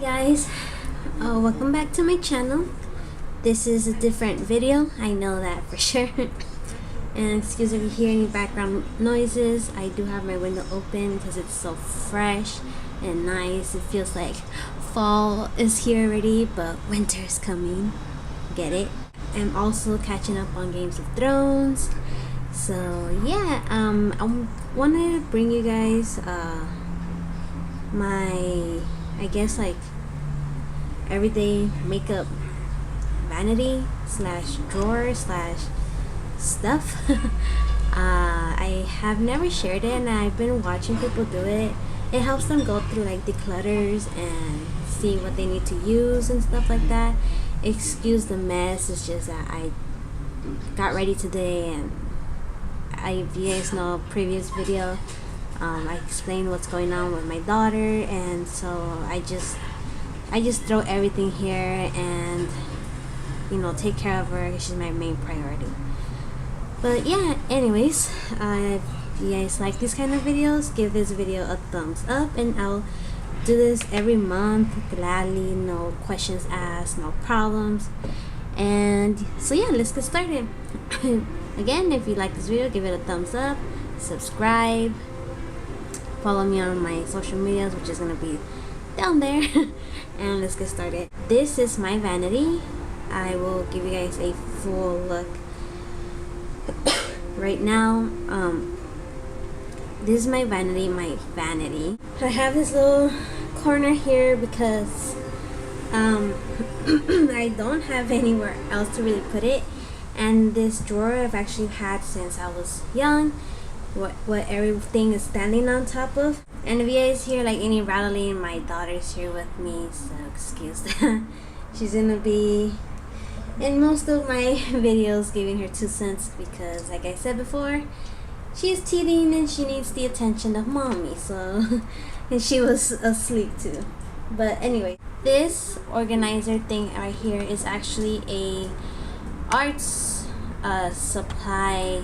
guys, welcome back to my channel. This is a different video, I know that for sure. And excuse if you hear any background noises. I do have my window open because it's so fresh and nice. It feels like fall is here already, but winter is coming. Get it? I'm also catching up on Games of Thrones. So yeah, I wanted to bring you guys my, I guess, like everyday makeup vanity slash drawer slash stuff. I have never shared it, and I've been watching people do it. It helps them go through like declutters and see what they need to use and stuff like that. Excuse the mess, it's just that I got ready today, and if you guys know previous video, I explained what's going on with my daughter, and so I just throw everything here and, you know, take care of her. She's my main priority. But yeah, anyways, if you guys like these kind of videos, give this video a thumbs up, and I'll do this every month gladly. No questions asked, no problems. And so yeah, let's get started. Again, if you like this video, give it a thumbs up, subscribe, follow me on my social medias, which is gonna be down there. And let's get started. This is my vanity. I will give you guys a full look right now. This is my vanity. I have this little corner here because I don't have anywhere else to really put it, and this drawer I've actually had since I was young. What everything is standing on top of. And if you guys hear like any rattling, my daughter's here with me, so excuse that. She's gonna be in most of my videos giving her 2 cents because, like I said before, she's teething and she needs the attention of mommy. So and she was asleep too. But anyway, this organizer thing right here is actually a arts supply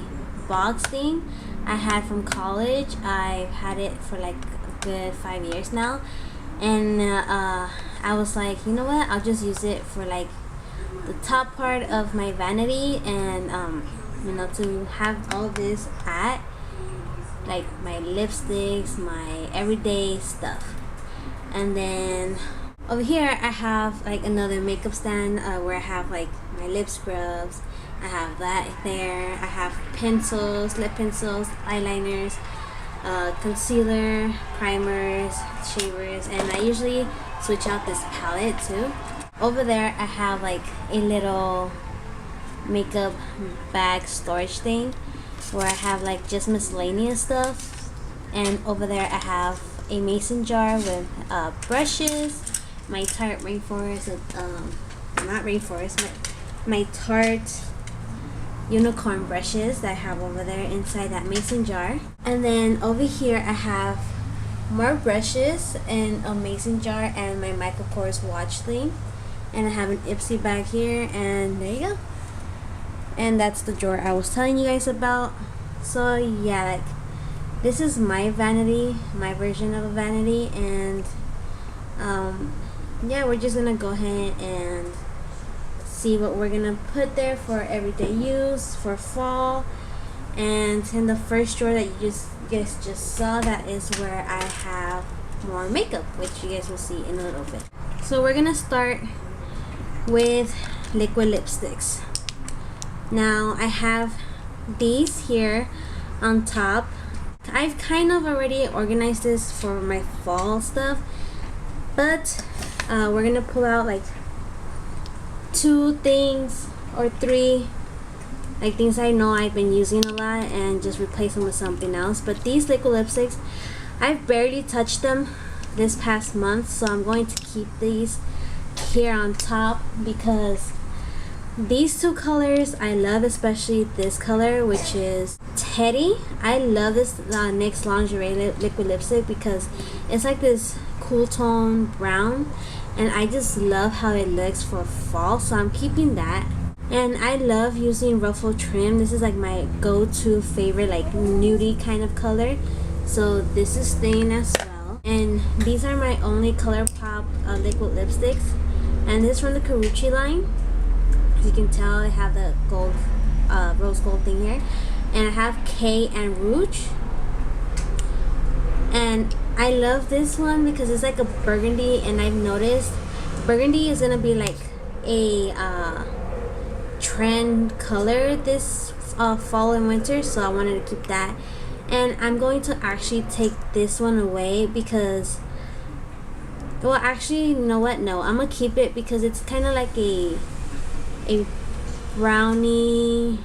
box thing I had from college. I've had it for like a good 5 years now, and I was like, you know what, I'll just use it for like the top part of my vanity, and you know, to have all this at like my lipsticks, my everyday stuff. And then over here I have like another makeup stand where I have like my lip scrubs. I have that there. I have pencils, lip pencils, eyeliners, concealer, primers, shavers, and I usually switch out this palette too. Over there I have like a little makeup bag storage thing where I have like just miscellaneous stuff. And over there I have a mason jar with brushes, my Tarte rainforest, not rainforest, my Tarte unicorn brushes that I have over there inside that mason jar. And then over here I have more brushes and a mason jar and my Michael Kors watch thing. And I have an iPsy bag here, and there you go. And that's the drawer I was telling you guys about. So yeah, like this is my vanity, my version of a vanity. And yeah, we're just gonna go ahead and see what we're gonna put there for everyday use for fall. And in the first drawer that you guys just saw, that is where I have more makeup, which you guys will see in a little bit. So we're gonna start with liquid lipsticks. Now I have these here on top. I've kind of already organized this for my fall stuff, but we're gonna pull out like 2 things or 3 like things I know I've been using a lot and just replace them with something else. But these liquid lipsticks, I've barely touched them this past month, so I'm going to keep these here on top because these 2 colors I love, especially this color, which is Teddy. I love this NYX lingerie liquid lipstick because it's like this cool tone brown, and I just love how it looks for fall, so I'm keeping that. And I love using ruffle trim. This is like my go-to favorite, like nudie kind of color, so this is staying as well. And these are my only ColourPop liquid lipsticks, and this is from the Karuchi line. As you can tell, I have the gold, rose gold thing here, and I have K and Rouge. And I love this one because it's like a burgundy, and I've noticed burgundy is gonna be like a trend color this fall and winter, so I wanted to keep that. And I'm going to actually take this one away because, well, actually, you know what, no, I'm gonna keep it because it's kind of like a brownie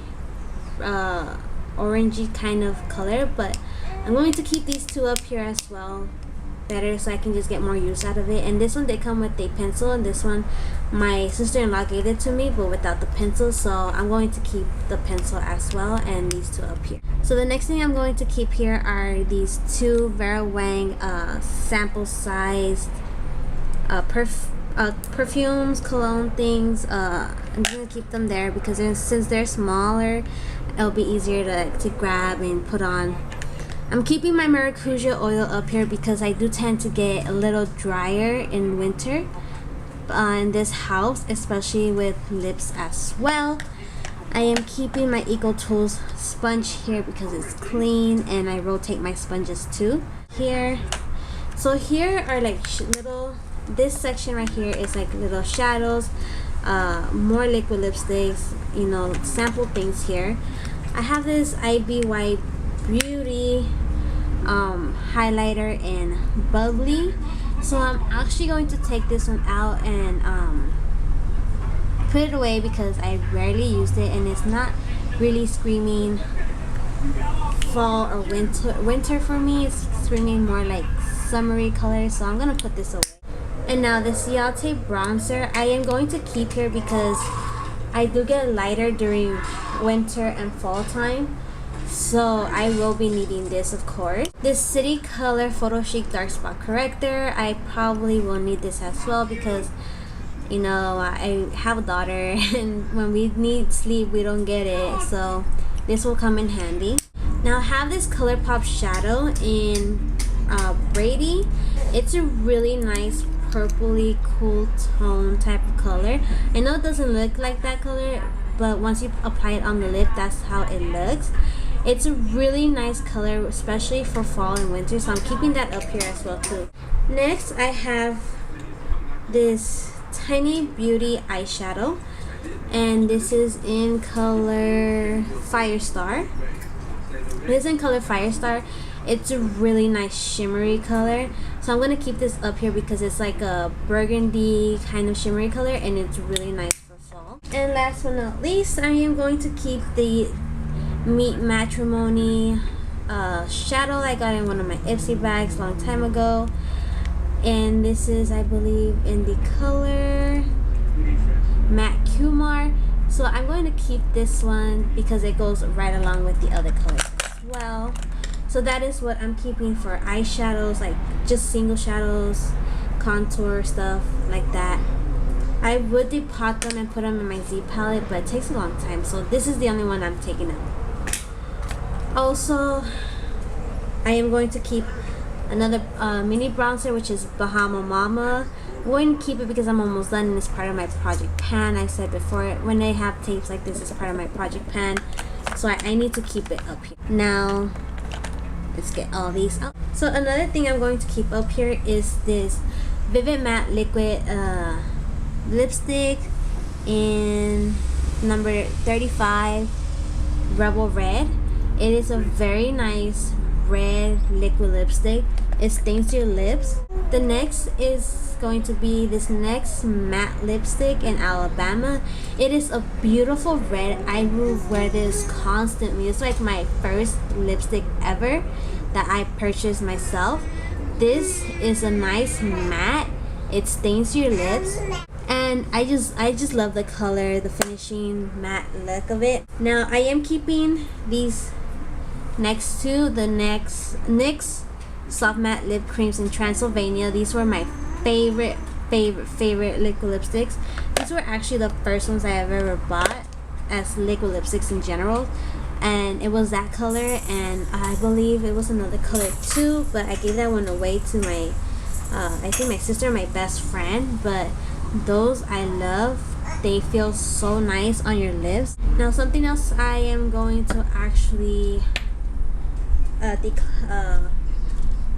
orangey kind of color, but I'm going to keep these two up here as well, better, so I can just get more use out of it. And this one, they come with a pencil, and this one my sister-in-law gave it to me but without the pencil, so I'm going to keep the pencil as well, and these two up here. So the next thing I'm going to keep here are these two Vera Wang sample sized perfumes, cologne things. I'm gonna keep them there because since they're smaller, it'll be easier to grab and put on. I'm keeping my maracuja oil up here because I do tend to get a little drier in winter in this house, especially with lips as well. I am keeping my Eco Tools sponge here because it's clean, and I rotate my sponges too here. So here are like little, this section right here is like little shadows, more liquid lipsticks, you know, sample things here. I have this IBY Beauty highlighter in Bubbly, so I'm actually going to take this one out and put it away because I rarely used it, and it's not really screaming fall or winter for me. It's screaming more like summery colors, so I'm gonna put this away. And now the Ciate bronzer I am going to keep here because I do get lighter during winter and fall time, so I will be needing this, of course. This City Color Photo Chic Dark Spot Corrector, I probably will need this as well because, you know, I have a daughter and when we need sleep we don't get it, so this will come in handy. Now I have this ColourPop shadow in Brady. It's a really nice purpley cool tone type of color. I know it doesn't look like that color, but once you apply it on the lip, that's how it looks. It's a really nice color, especially for fall and winter, so I'm keeping that up here as well too. Next, I have this Tiny Beauty eyeshadow, and this is in color Firestar. This is in color Firestar. It's a really nice shimmery color, so I'm going to keep this up here because it's like a burgundy kind of shimmery color, and it's really nice for fall. And last but not least, I am going to keep the Meet Matrimony shadow I got in one of my iPsy bags a long time ago, and this is, I believe, in the color Matte Kumar. So I'm going to keep this one because it goes right along with the other colors as well. So that is what I'm keeping for eyeshadows, like just single shadows, contour stuff like that. I would depot them and put them in my Z palette, but it takes a long time, so this is the only one I'm taking out. Also, I am going to keep another mini bronzer, which is Bahama Mama. I'm going to keep it because I'm almost done and it's part of my project pan. I said before, when I have tapes like this, it's part of my project pan, so I need to keep it up here. Now, let's get all these out. So another thing I'm going to keep up here is this Vivid Matte Liquid lipstick in number 35 Rebel Red. It is a very nice red liquid lipstick. It stains your lips. The next is going to be this next matte lipstick in Alabama. It is a beautiful red. I will wear this constantly. It's like my first lipstick ever that I purchased myself. This is a nice matte. It stains your lips, and I just love the color, the finishing matte look of it. Now I am keeping these next to the NYX soft matte lip creams in Transylvania. These were my favorite liquid lipsticks. These were actually the first ones I have ever bought as liquid lipsticks in general. and it was that color, and I believe it was another color too, but I gave that one away to my I think my sister, my best friend. But those I love. They feel so nice on your lips. Now something else I am going to actually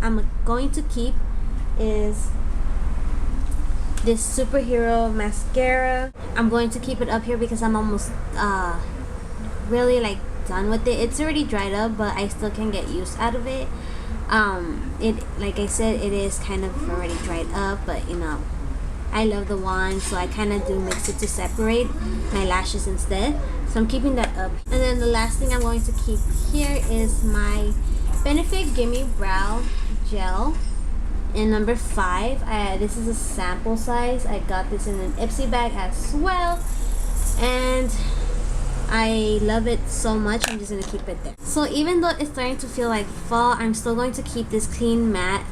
I'm going to keep is this superhero mascara. I'm going to keep it up here because I'm almost really like done with it. It's already dried up, but I still can get use out of it. It, like I said, it is kind of already dried up, but you know, I love the wand, so I kind of do mix it to separate my lashes instead. So I'm keeping that up. And then the last thing I'm going to keep here is my Benefit Gimme Brow Gel in number 5. This is a sample size. I got this in an iPsy bag as well, and I love it so much. I'm just gonna keep it there. So even though it's starting to feel like fall, I'm still going to keep this Clean Matte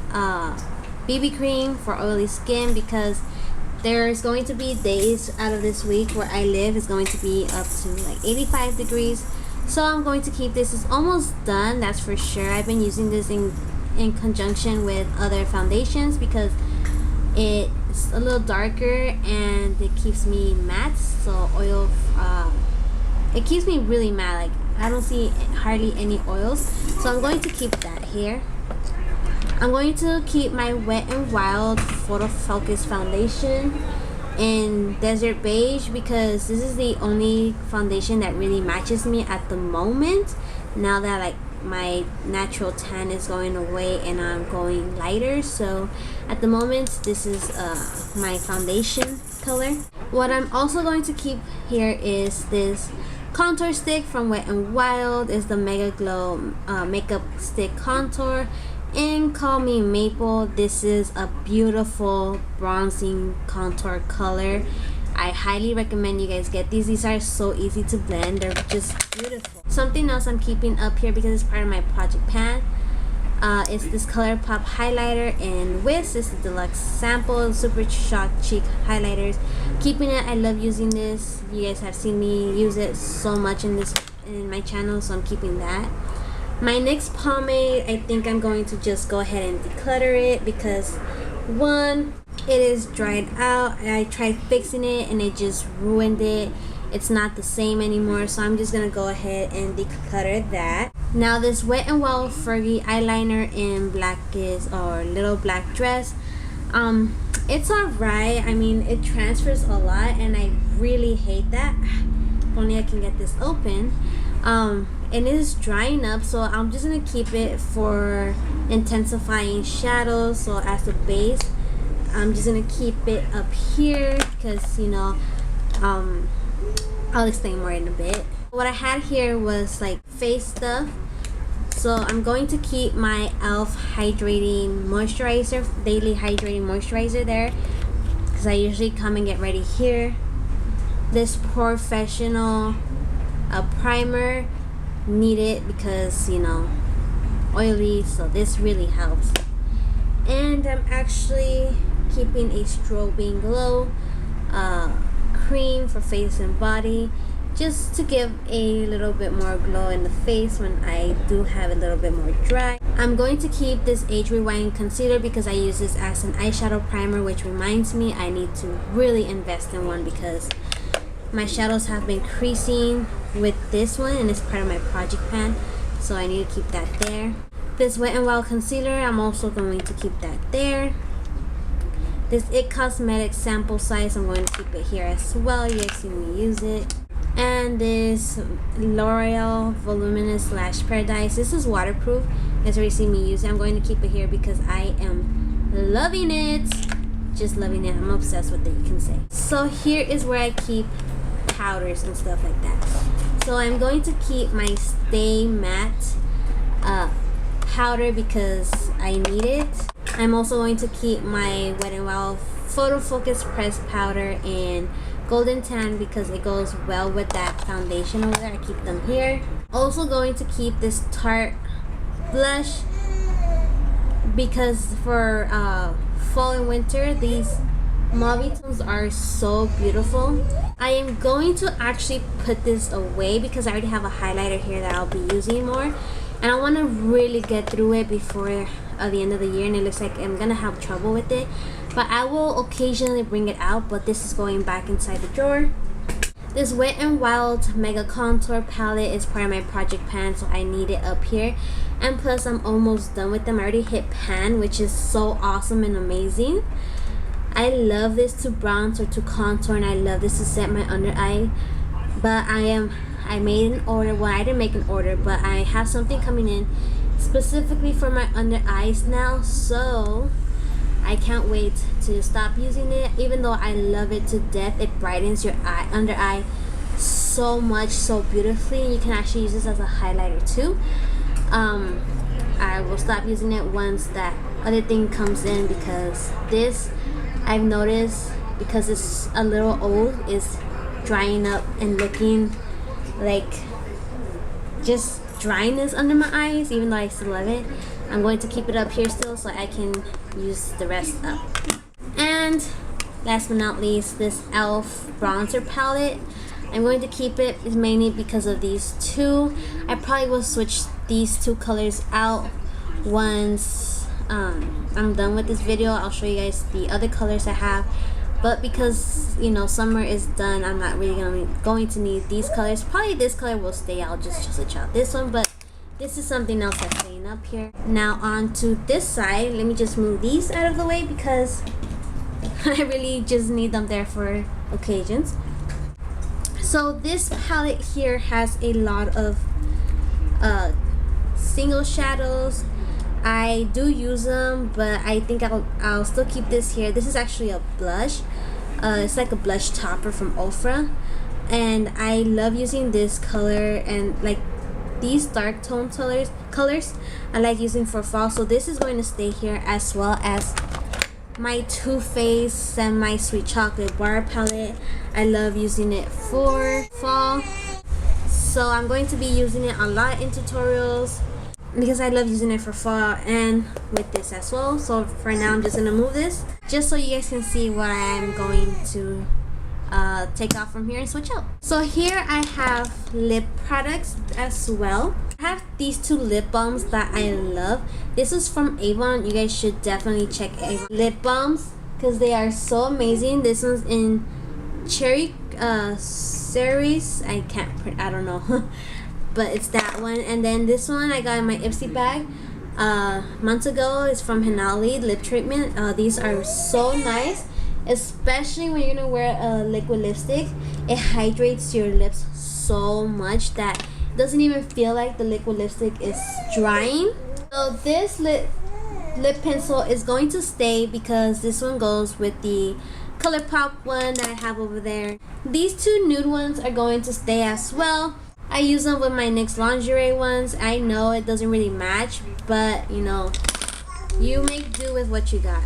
BB cream for oily skin, because there's going to be days out of this week where I live is going to be up to like 85 degrees. So I'm going to keep this. It's almost done, that's for sure. I've been using this in conjunction with other foundations because it's a little darker and it keeps me matte. So oil, it keeps me really matte. Like I don't see hardly any oils. So I'm going to keep that here. I'm going to keep my Wet n Wild Photo Focus foundation in Desert Beige because this is the only foundation that really matches me at the moment, now that like my natural tan is going away and I'm going lighter. So at the moment this is my foundation color. What I'm also going to keep here is this contour stick from Wet n Wild. Is the Mega Glow makeup stick contour in Call Me Maple. This is a beautiful bronzing contour color. I highly recommend you guys get these. These are so easy to blend. They're just beautiful. Something else I'm keeping up here because it's part of my project pan. It's this ColourPop highlighter in Wiz. This is the deluxe sample, super shock cheek highlighters. Keeping it. I love using this. You guys have seen me use it so much in my channel, so I'm keeping that. My NYX pomade, I think I'm going to just go ahead and declutter it because one, it is dried out. I tried fixing it and it just ruined it. It's not the same anymore, so I'm just gonna go ahead and declutter that. Now this Wet n Wild Fergie eyeliner in Blackest or Little Black Dress. It's alright. I mean, it transfers a lot and I really hate that. If only I can get this open. It is drying up, so I'm just gonna keep it for intensifying shadows. So as a base, I'm just gonna keep it up here because, you know, I'll explain more in a bit. What I had here was like face stuff, so I'm going to keep my e.l.f. hydrating moisturizer, daily hydrating moisturizer there, because I usually come and get ready here. This professional primer, need it because, you know, oily, so this really helps. And I'm actually keeping a strobing glow cream for face and body, just to give a little bit more glow in the face when I do have a little bit more dry. I'm going to keep this Age Rewind concealer because I use this as an eyeshadow primer, which reminds me I need to really invest in one because my shadows have been creasing with this one and it's part of my project pan, so I need to keep that there. This Wet n Wild concealer, I'm also going to keep that there. This IT Cosmetics sample size, I'm going to keep it here as well. You guys see me use it. And this L'Oreal Voluminous Lash Paradise. This is waterproof. You guys already see me use it. I'm going to keep it here because I am loving it. Just loving it. I'm obsessed with it, you can say. So here is where I keep powders and stuff like that. So I'm going to keep my Stay Matte powder because I need it. I'm also going to keep my Wet n Wild Photo Focus Pressed Powder in Golden Tan because it goes well with that foundation over there. I keep them here. Also going to keep this Tarte blush because for fall and winter, these Mauve tones are so beautiful. I am going to actually put this away because I already have a highlighter here that I'll be using more. And I want to really get through it before the end of the year, and it looks like I'm gonna have trouble with it. But I will occasionally bring it out, but this is going back inside the drawer. This Wet n Wild Mega Contour palette is part of my project pan, so I need it up here. And plus I'm almost done with them. I already hit pan, which is so awesome and amazing. I love this to bronze or to contour, and I love this to set my under eye. But I made an order. Well, I didn't make an order, but I have something coming in specifically for my under eyes now, so I can't wait to stop using it. Even though I love it to death, it brightens your under eye so much, so beautifully. You can actually use this as a highlighter too. I will stop using it once that other thing comes in, because this, I've noticed, because it's a little old, is drying up and looking like just dryness under my eyes. Even though I still love it, I'm going to keep it up here still so I can use the rest up. And last but not least, this e.l.f. bronzer palette. I'm going to keep it mainly because of these two. I probably will switch these two colors out once I'm done with this video. I'll show you guys the other colors I have. But because, you know, summer is done, I'm not really going to need these colors. Probably this color will stay. I'll just switch out this one. But this is something else that's staying up here. Now on to this side. Let me just move these out of the way because I really just need them there for occasions. So this palette here has a lot of single shadows. I do use them, but I think I'll still keep this here. This is actually a blush. It's like a blush topper from Ofra, and I love using this color, and like these dark tone colors I like using for fall. So this is going to stay here, as well as my Too Faced Semi Sweet Chocolate Bar palette. I love using it for fall, so I'm going to be using it a lot in tutorials because I love using it for fall and with this as well. So for now I'm just gonna move this just so you guys can see what I'm going to take off from here and switch out. So here I have lip products as well. I have these two lip balms that I love. This is from Avon. You guys should definitely check Avon lip balms because they are so amazing. This one's in cherry cerise. I don't know but it's that one. And then this one I got in my Ipsy bag months ago. It's from Hinali lip treatment. These are so nice, especially when you're gonna wear a liquid lipstick. It hydrates your lips so much that it doesn't even feel like the liquid lipstick is drying. So this lip pencil is going to stay because this one goes with the ColourPop one that I have over there. These two nude ones are going to stay as well. I use them with my NYX lingerie ones. I know it doesn't really match, but you know, you make do with what you got.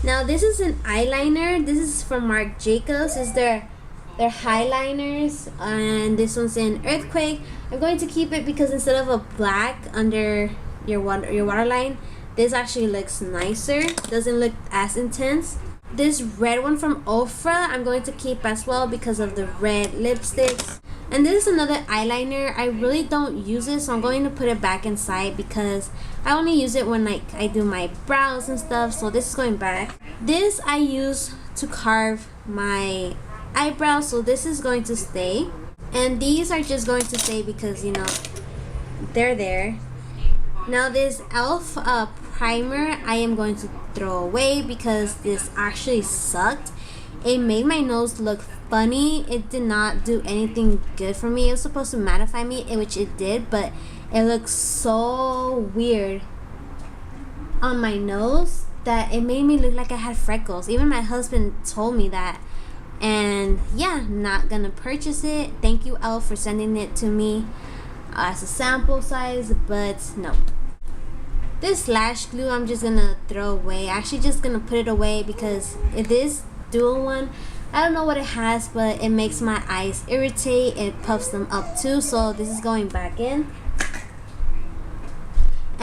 Now this is an eyeliner. This is from Marc Jacobs. This is their highliners, and this one's in Earthquake. I'm going to keep it because instead of a black under your waterline, this actually looks nicer. Doesn't look as intense. This red one from Ofra I'm going to keep as well because of the red lipsticks. And this is another eyeliner. I really don't use it, so I'm going to put it back inside because I only use it when like I do my brows and stuff. So this is going back. This I use to carve my eyebrows, so this is going to stay. And these are just going to stay because, you know, they're there. Now this e.l.f. primer I am going to throw away because this actually sucked. It made my nose look funny. It did not do anything good for me. It was supposed to mattify me, which it did, but it looks so weird on my nose that it made me look like I had freckles. Even my husband told me that. And yeah, not gonna purchase it. Thank you, e.l.f. for sending it to me as a sample size, but no. This lash glue I'm just gonna throw away. Actually just gonna put it away because it is dual one. I don't know what it has, but it makes my eyes irritate. It puffs them up too, so this is going back in.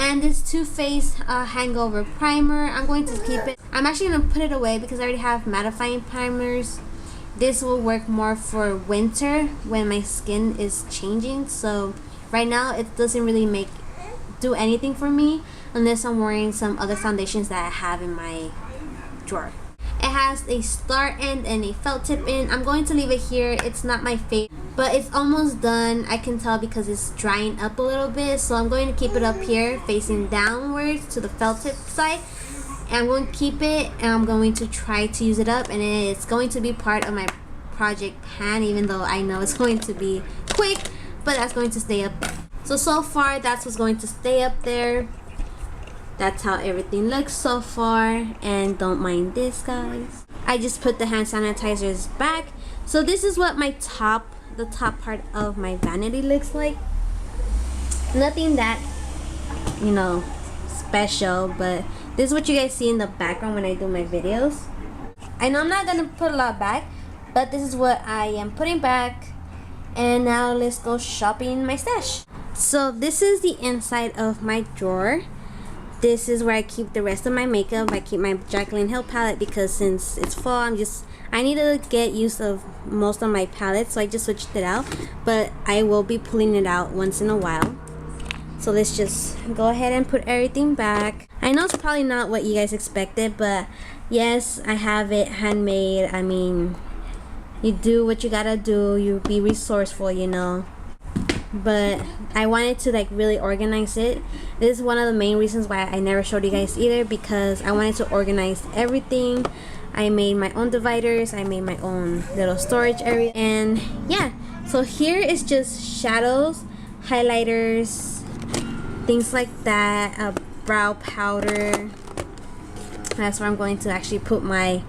And this Too Faced hangover primer, I'm going to keep it. I'm actually going to put it away because I already have mattifying primers. This will work more for winter when my skin is changing. So right now it doesn't really do anything for me unless I'm wearing some other foundations that I have in my drawer. It has a star end and a felt tip in. I'm going to leave it here. It's not my favorite, but it's almost done. I can tell because it's drying up a little bit. So I'm going to keep it up here facing downwards to the felt tip side. And I'm going to keep it and I'm going to try to use it up. And it's going to be part of my project pan, even though I know it's going to be quick, but that's going to stay up there. So far that's what's going to stay up there. That's how everything looks so far. And don't mind this, guys. I just put the hand sanitizers back. So this is what the top part of my vanity looks like. Nothing that, you know, special, but this is what you guys see in the background when I do my videos. I know I'm not gonna put a lot back, but this is what I am putting back. And now let's go shopping in my stash. So this is the inside of my drawer. This is where I keep the rest of my makeup. I keep my Jaclyn Hill palette because since it's fall, I need to get used of most of my palettes, so I just switched it out. But I will be pulling it out once in a while. So let's just go ahead and put everything back. I know it's probably not what you guys expected, but yes, I have it handmade. I mean, you do what you gotta do. You be resourceful, you know. But I wanted to like really organize it. This is one of the main reasons why I never showed you guys either, because I wanted to organize everything. I made my own dividers, I made my own little storage area, and yeah. So here is just shadows, highlighters, things like that, a brow powder. That's where I'm going to actually put my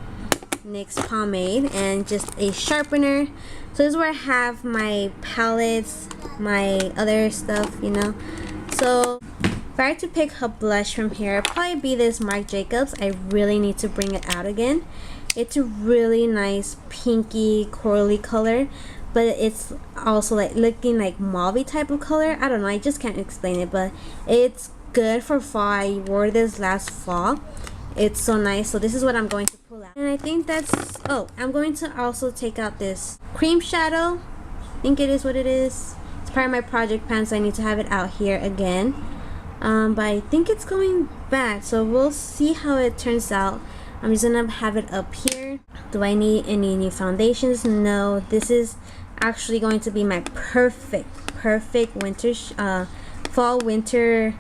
NYX pomade, and just a sharpener. So this is where I have my palettes, my other stuff, you know. So if I were to pick a blush from here, it'd probably be this Marc Jacobs. I really need to bring it out again. It's a really nice pinky corally color, but it's also like looking like mauve type of color. I don't know, I just can't explain it, but it's good for fall. I wore this last fall. It's so nice. So this is what I'm going to pull out, and I think that's, oh, I'm going to also take out this cream shadow. I think it is what it is. It's part of my project pan, so I need to have it out here again. But I think it's going back, so we'll see how it turns out. I'm just gonna have it up here. Do I need any new foundations? No. This is actually going to be my perfect winter fall winter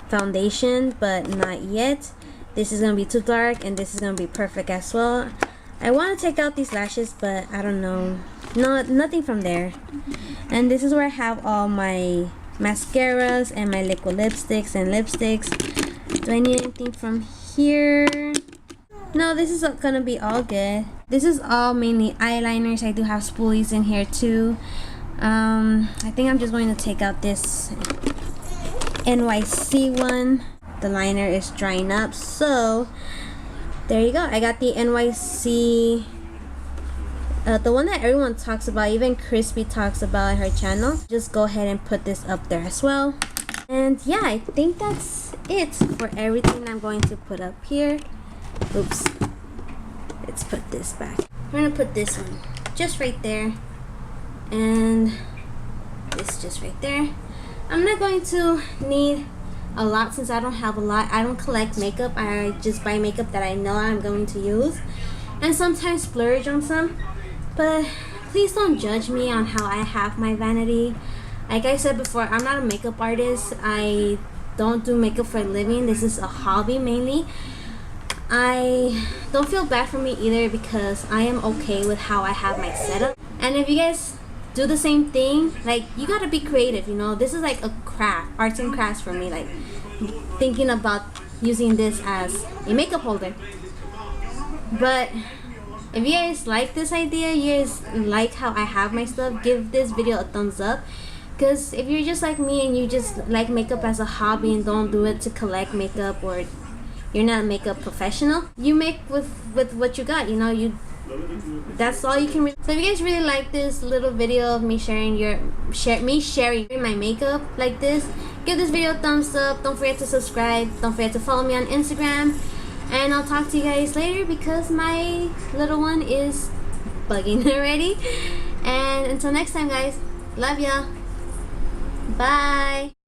foundation, but not yet. This is gonna be too dark, and this is gonna be perfect as well. I want to take out these lashes, but I don't know. No, nothing from there. And this is where I have all my mascaras and my liquid lipsticks and lipsticks. Do I need anything from here? No, this is gonna be all good. This is all mainly eyeliners. I do have spoolies in here too. I think I'm just going to take out this NYC one. The liner is drying up, so there you go. I got the NYC, the one that everyone talks about, even Crispy talks about on her channel. Just go ahead and put this up there as well. And yeah, I think that's it for everything I'm going to put up here. Oops, let's put this back. I'm gonna put this one just right there, and this just right there. I'm not going to need a lot since I don't have a lot. I don't collect makeup. I just buy makeup that I know I'm going to use, and sometimes splurge on some. But please don't judge me on how I have my vanity. Like I said before, I'm not a makeup artist. I don't do makeup for a living. This is a hobby mainly. I don't feel bad for me either, because I am okay with how I have my setup. And if you guys do the same thing, like, you gotta be creative, you know. This is like a craft, arts and crafts for me, like thinking about using this as a makeup holder. But if you guys like this idea, you guys like how I have my stuff, give this video a thumbs up. Because if you're just like me and you just like makeup as a hobby and don't do it to collect makeup, or you're not a makeup professional, you make with what you got, you know. That's all you can so if you guys really like this little video of me sharing my makeup like this, give this video a thumbs up. Don't forget to subscribe. Don't forget to follow me on Instagram. And I'll talk to you guys later because my little one is bugging already. And until next time, guys, love ya. Bye.